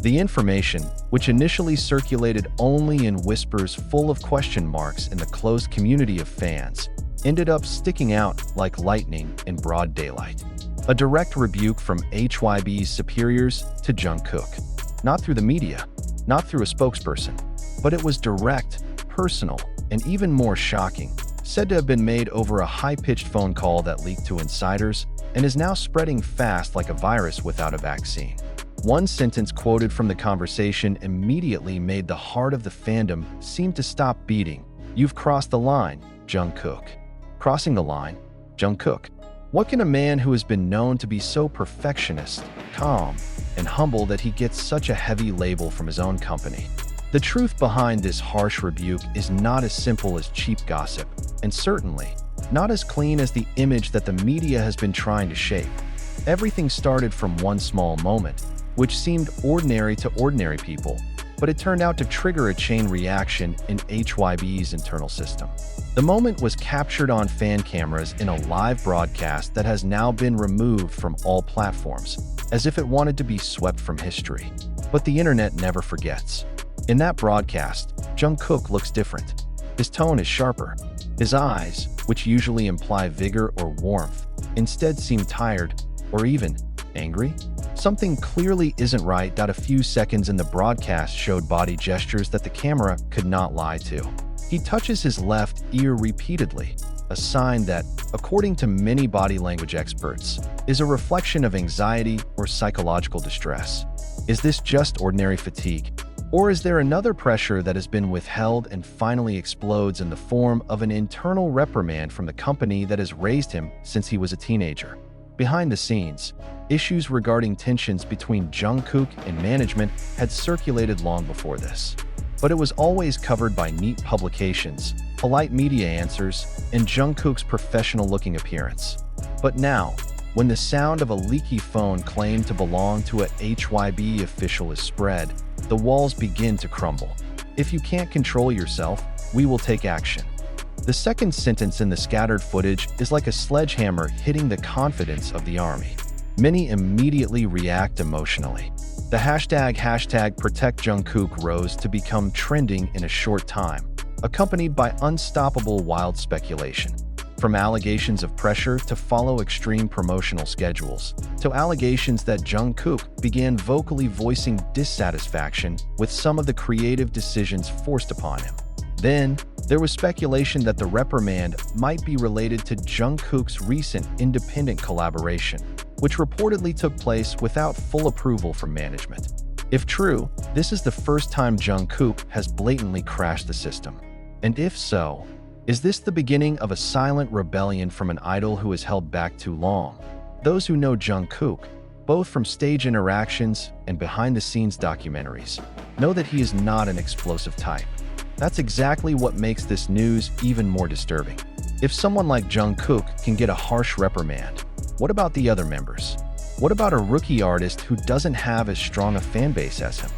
The information, which initially circulated only in whispers full of question marks in the closed community of fans, ended up sticking out like lightning in broad daylight. A direct rebuke from Hybe'S superiors to Jungkook. Not through the media, not through a spokesperson, but it was direct, personal, and even more shocking, said to have been made over a high-pitched phone call that leaked to insiders and is now spreading fast like a virus without a vaccine. One sentence quoted from the conversation immediately made the heart of the fandom seem to stop beating. "You've crossed the line, Jungkook." Crossing the line? Jungkook. What can a man who has been known to be so perfectionist, calm, and humble that he gets such a heavy label from his own company? The truth behind this harsh rebuke is not as simple as cheap gossip, and certainly not as clean as the image that the media has been trying to shape. Everything started from one small moment, which seemed ordinary to ordinary people, but it turned out to trigger a chain reaction in Hybe'S internal system. The moment was captured on fan cameras in a live broadcast that has now been removed from all platforms, as if it wanted to be swept from history. But the internet never forgets. In that broadcast, Jungkook looks different. His tone is sharper. His eyes, which usually imply vigor or warmth, instead seem tired or even angry. Something clearly isn't right. A few seconds in the broadcast showed body gestures that the camera could not lie to. He touches his left ear repeatedly, a sign that, according to many body language experts, is a reflection of anxiety or psychological distress. Is this just ordinary fatigue? Or is there another pressure that has been withheld and finally explodes in the form of an internal reprimand from the company that has raised him since he was a teenager? Behind the scenes, issues regarding tensions between Jungkook and management had circulated long before this. But it was always covered by neat publications, polite media answers, and Jungkook's professional-looking appearance. But now, when the sound of a leaky phone claimed to belong to a Hybe official is spread, the walls begin to crumble. "If you can't control yourself, we will take action." The second sentence in the scattered footage is like a sledgehammer hitting the confidence of the army. Many immediately react emotionally. The hashtag #ProtectJungkook rose to become trending in a short time, accompanied by unstoppable wild speculation. From allegations of pressure to follow extreme promotional schedules, to allegations that Jungkook began vocally voicing dissatisfaction with some of the creative decisions forced upon him. Then, there was speculation that the reprimand might be related to Jungkook's recent independent collaboration, which reportedly took place without full approval from management. If true, this is the first time Jungkook has blatantly crashed the system. And if so, is this the beginning of a silent rebellion from an idol who has held back too long? Those who know Jungkook, both from stage interactions and behind-the-scenes documentaries, know that he is not an explosive type. That's exactly what makes this news even more disturbing. If someone like Jungkook can get a harsh reprimand, what about the other members? What about a rookie artist who doesn't have as strong a fan base as him?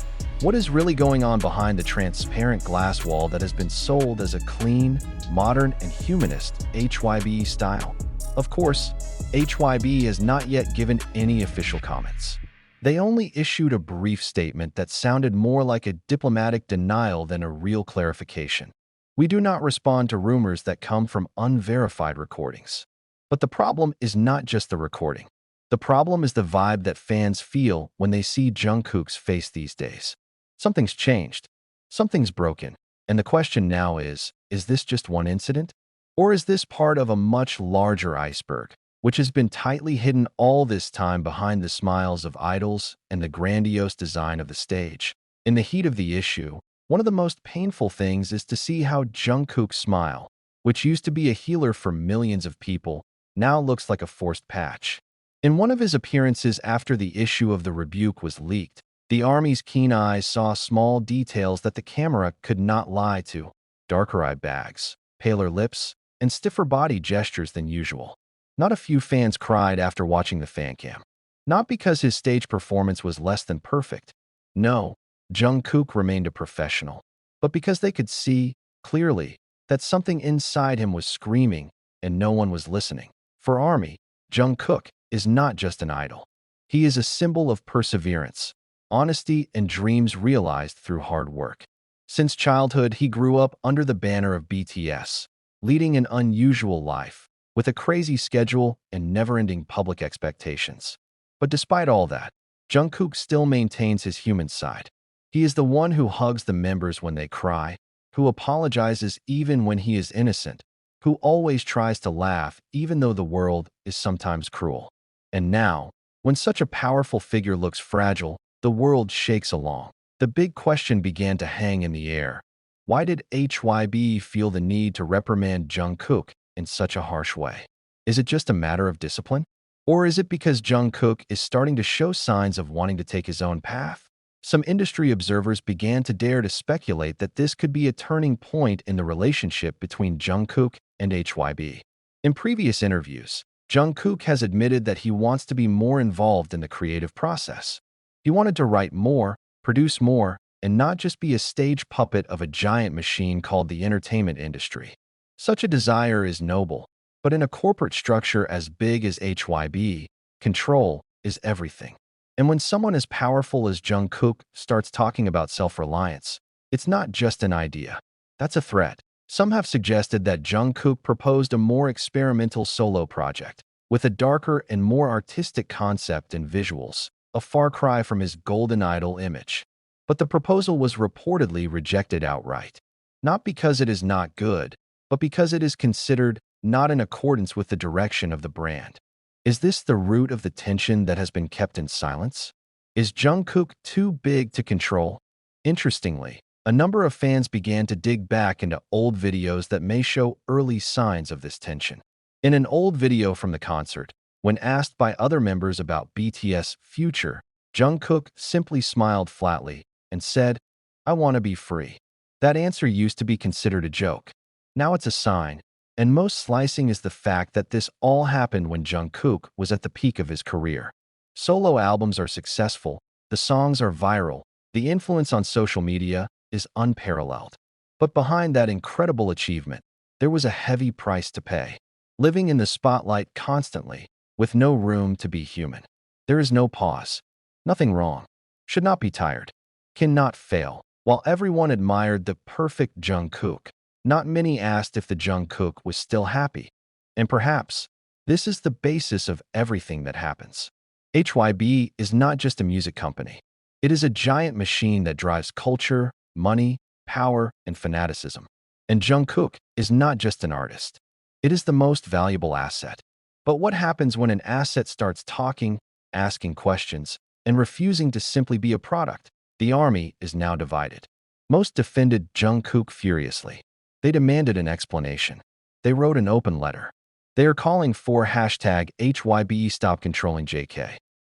What is really going on behind the transparent glass wall that has been sold as a clean, modern, and humanist Hybe style? Of course, Hybe has not yet given any official comments. They only issued a brief statement that sounded more like a diplomatic denial than a real clarification. "We do not respond to rumors that come from unverified recordings." But the problem is not just the recording. The problem is the vibe that fans feel when they see Jungkook's face these days. Something's changed. Something's broken. And the question now is this just one incident? Or is this part of a much larger iceberg, which has been tightly hidden all this time behind the smiles of idols and the grandiose design of the stage? In the heat of the issue, one of the most painful things is to see how Jungkook's smile, which used to be a healer for millions of people, now looks like a forced patch. In one of his appearances after the issue of the rebuke was leaked, the army's keen eyes saw small details that the camera could not lie to: darker eye bags, paler lips, and stiffer body gestures than usual. Not a few fans cried after watching the fan cam. Not because his stage performance was less than perfect. No, Jungkook remained a professional. But because they could see, clearly, that something inside him was screaming and no one was listening. For ARMY, Jungkook is not just an idol. He is a symbol of perseverance, honesty, and dreams realized through hard work. Since childhood, he grew up under the banner of BTS, leading an unusual life, with a crazy schedule and never-ending public expectations. But despite all that, Jungkook still maintains his human side. He is the one who hugs the members when they cry, who apologizes even when he is innocent, who always tries to laugh even though the world is sometimes cruel. And now, when such a powerful figure looks fragile, the world shakes along. The big question began to hang in the air. Why did HYB feel the need to reprimand Jungkook in such a harsh way? Is it just a matter of discipline? Or is it because Jungkook is starting to show signs of wanting to take his own path? Some industry observers began to dare to speculate that this could be a turning point in the relationship between Jungkook and HYB. In previous interviews, Jungkook has admitted that he wants to be more involved in the creative process. He wanted to write more, produce more, and not just be a stage puppet of a giant machine called the entertainment industry. Such a desire is noble, but in a corporate structure as big as HYB, control is everything. And when someone as powerful as Jungkook starts talking about self-reliance, it's not just an idea. That's a threat. Some have suggested that Jungkook proposed a more experimental solo project, with a darker and more artistic concept and visuals, a far cry from his golden idol image. But the proposal was reportedly rejected outright. Not because it is not good, but because it is considered not in accordance with the direction of the brand. Is this the root of the tension that has been kept in silence? Is Jungkook too big to control? Interestingly, a number of fans began to dig back into old videos that may show early signs of this tension. In an old video from the concert, when asked by other members about BTS' future, Jungkook simply smiled flatly and said, "I want to be free." That answer used to be considered a joke. Now it's a sign. And most slicing is the fact that this all happened when Jungkook was at the peak of his career. Solo albums are successful, the songs are viral, the influence on social media is unparalleled. But behind that incredible achievement, there was a heavy price to pay. Living in the spotlight constantly, with no room to be human. There is no pause. Nothing wrong. Should not be tired. Cannot fail. While everyone admired the perfect Jungkook, not many asked if the Jungkook was still happy. And perhaps, this is the basis of everything that happens. HYB is not just a music company. It is a giant machine that drives culture, money, power, and fanaticism. And Jungkook is not just an artist. It is the most valuable asset. But what happens when an asset starts talking, asking questions, and refusing to simply be a product? The army is now divided. Most defended Jungkook furiously. They demanded an explanation. They wrote an open letter. They are calling for #HYB Stop Controlling JK.